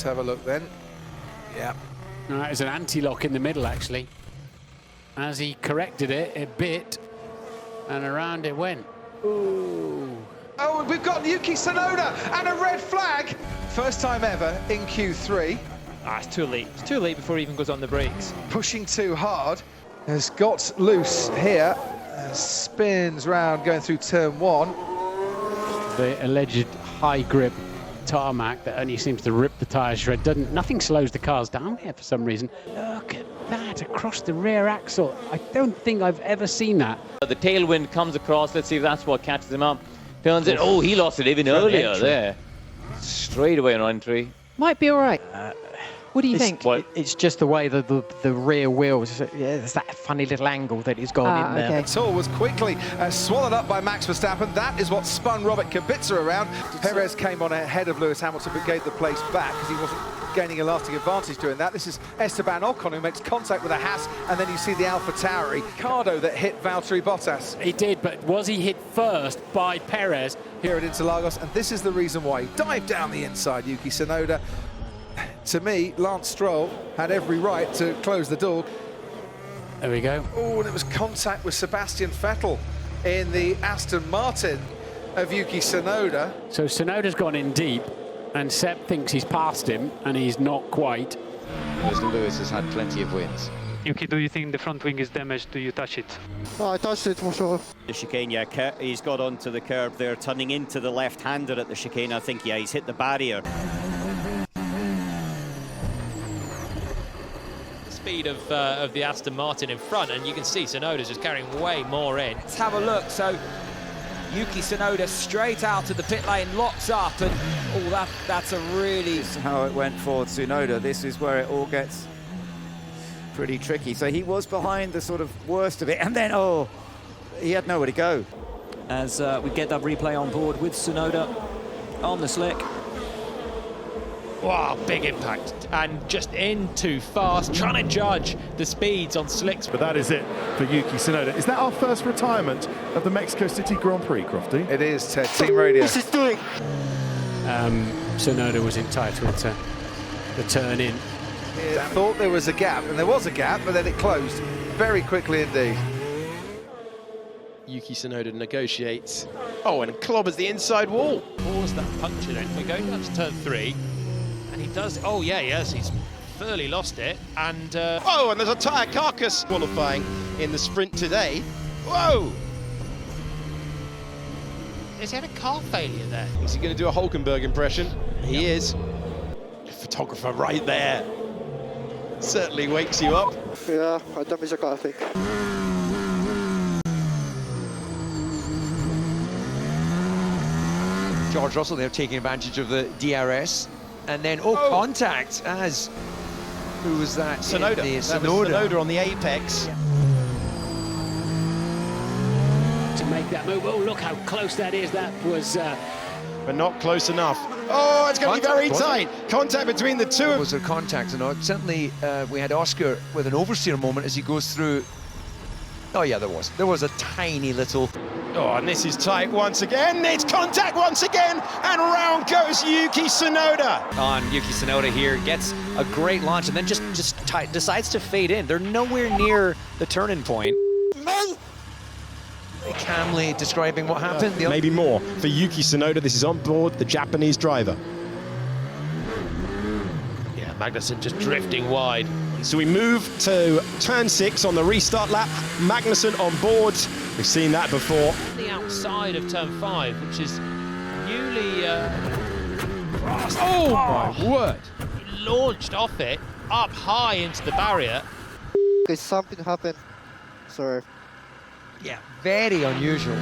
have a look then. Yeah. It's an anti-lock in the middle, actually. As he corrected it, it bit, and around it went. Ooh. Oh, we've got Yuki Tsunoda and a red flag. First time ever in Q3. It's too late. It's too late before he even goes on the brakes. Pushing too hard. Has got loose here. Spins round going through turn 1. The alleged high grip tarmac that only seems to rip the tyre shred. Nothing slows the cars down here for some reason. Look at that across the rear axle. I don't think I've ever seen that. The tailwind comes across. Let's see if that's what catches him up. Turns it. Oh, he lost it even earlier entry. there. Straight away on entry. Might be all right. What do you think? It's just the way the rear wheels, there's that funny little angle that he's got in there. Okay. Tour was quickly swallowed up by Max Verstappen. That is what spun Robert Kubica around. Perez came on ahead of Lewis Hamilton but gave the place back because he wasn't gaining a lasting advantage doing that. This is Esteban Ocon who makes contact with a Haas, and then you see the Alpha Tauri. Ricardo that hit Valtteri Bottas. He did, but was he hit first by Perez? Here at Interlagos, and this is the reason why he dived down the inside, Yuki Tsunoda. To me, Lance Stroll had every right to close the door. There we go. Oh, and it was contact with Sebastian Vettel in the Aston Martin of Yuki Tsunoda. So Tsunoda's gone in deep, and Seb thinks he's passed him, and he's not quite. Lewis has had plenty of wins. Yuki, do you think the front wing is damaged? Do you touch it? Oh, I touched it for sure. The chicane, yeah, he's got onto the curb there, turning into the left-hander at the chicane. I think, yeah, he's hit the barrier. Speed of the Aston Martin in front, and you can see Tsunoda's just carrying way more in. Let's have a look. So Yuki Tsunoda straight out of the pit lane, locks up, and that's a really... This is how it went for Tsunoda. This is where it all gets pretty tricky. So he was behind the sort of worst of it, and then, oh, he had nowhere to go. As we get that replay on board with Tsunoda on the slick. Wow, big impact, and just in too fast, trying to judge the speeds on slicks. But that is it for Yuki Tsunoda. Is that our first retirement of the Mexico City Grand Prix, Crofty? It is, Ted. Team Radio. This is doing. Tsunoda was entitled to the turn in. I thought there was a gap, and there was a gap, but then it closed very quickly indeed. Yuki Tsunoda negotiates. Oh, and clobbers the inside wall. Pause that puncture then. We're going up to turn 3. And he does, oh yeah, yes, he's thoroughly lost it, and... Oh, and there's a tyre carcass qualifying in the sprint today. Whoa! Has he had a car failure there? Is he going to do a Hulkenberg impression? He is. The photographer right there. Certainly wakes you up. Yeah, I damaged the car, I think. George Russell there taking advantage of the DRS. And then, contact as... Who was that? Tsunoda. That was Tsunoda on the apex. To make that move. Oh, look how close that is. That was... But not close enough. Oh, it's going to be very tight. Contact between the two. Was there contact or not? Certainly, we had Oscar with an oversteer moment as he goes through... Oh, yeah, there was. There was a tiny little... Oh, and this is tight once again. It's contact once again, and round goes Yuki Tsunoda. On Yuki Tsunoda here, gets a great launch, and then just decides to fade in. They're nowhere near the turning point. Calmly describing what happened. Maybe more for Yuki Tsunoda. This is on board the Japanese driver. Yeah, Magnussen just drifting wide. So we move to turn 6 on the restart lap. Magnussen on board. We've seen that before. The outside of turn 5, which is newly crossed. Oh my word! He launched off it, up high into the barrier. Okay, something happened. Sorry. Yeah, very unusual.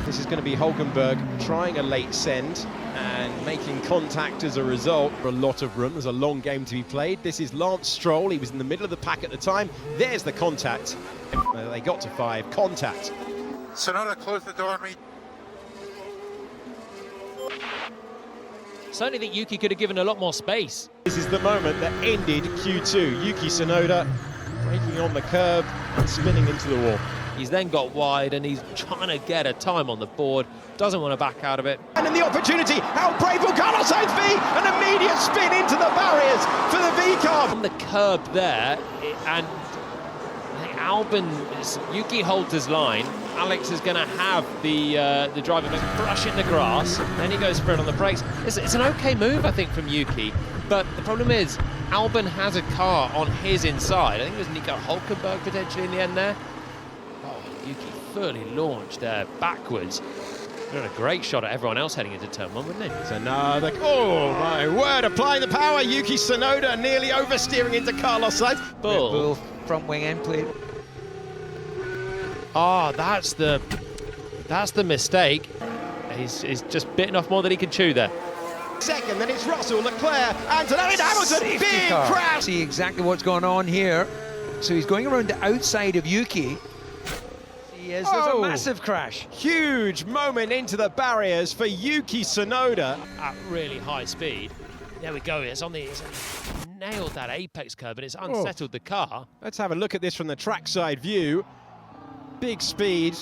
This is going to be Hulkenberg trying a late send and making contact as a result. A lot of room. There's a long game to be played. This is Lance Stroll. He was in the middle of the pack at the time. There's the contact. They got to 5. Contact. Tsunoda, close the door on me. Certainly think Yuki could have given a lot more space. This is the moment that ended Q2. Yuki Tsunoda breaking on the curb and spinning into the wall. He's then got wide and he's trying to get a time on the board. Doesn't want to back out of it. And in the opportunity, how brave will Carlos Sainz be? An immediate spin into the barriers for the VCARB. On the curb there, and I think Albon, Yuki holds his line. Alex is going to have the driver brush in the grass. Then he goes for it on the brakes. It's an okay move, I think, from Yuki. But the problem is, Albon has a car on his inside. I think it was Nico Hülkenberg potentially in the end there. Oh, Yuki fully launched there backwards. Doing a great shot at everyone else heading into turn 1, wouldn't it? So now, oh my word, applying the power. Yuki Tsunoda nearly oversteering into Carlos Sainz. Bull front wing end plate. Oh, that's the mistake. He's just bitten off more than he can chew there. Second, then it's Russell, Leclerc, Antonelli, Hamilton, big crash! See exactly what's going on here. So he's going around the outside of Yuki. There's a massive crash. Huge moment into the barriers for Yuki Tsunoda. At really high speed. There we go, it's nailed that apex curve, and it's unsettled the car. Let's have a look at this from the trackside view. Big speed.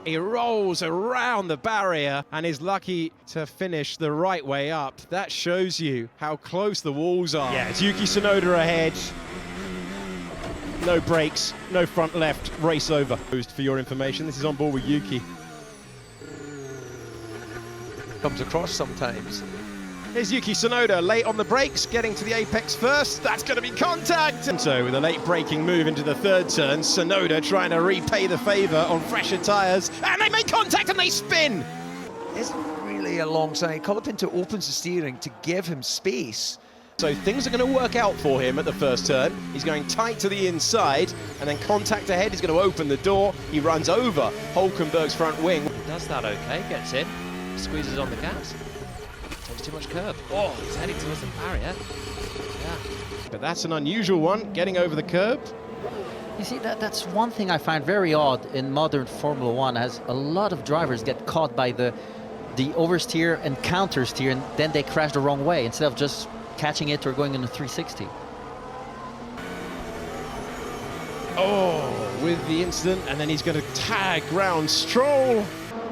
He rolls around the barrier and is lucky to finish the right way up. That shows you how close the walls are. Yeah, it's Yuki Tsunoda ahead. No brakes, no front left, race over. For your information, this is on board with Yuki. Comes across sometimes. Here's Yuki Tsunoda, late on the brakes, getting to the apex first. That's going to be contact! And so with a late braking move into the third turn, Tsunoda trying to repay the favour on fresher tyres. And they make contact and they spin! Isn't really alongside. Colapinto opens the steering to give him space. So things are going to work out for him at the first turn. He's going tight to the inside, and then contact ahead is going to open the door. He runs over Hülkenberg's front wing. He does that okay, gets in, squeezes on the gas. Takes too much curb. Oh, he's heading towards the barrier. Yeah. But that's an unusual one, getting over the curb. You see, that's one thing I find very odd in modern Formula One, as a lot of drivers get caught by the oversteer and countersteer, and then they crash the wrong way instead of just catching it or going in a 360. Oh, with the incident, and then he's going to tag round Stroll.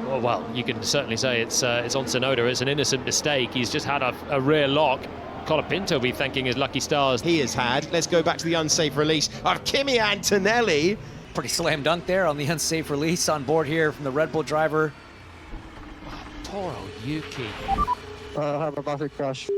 Oh, well, you can certainly say it's on Tsunoda. It's an innocent mistake. He's just had a rear lock. Colapinto will be thanking his lucky stars. He has had. Let's go back to the unsafe release of Kimi Antonelli. Pretty slam dunk there on the unsafe release on board here from the Red Bull driver. Poor old Yuki. I have a massive crash.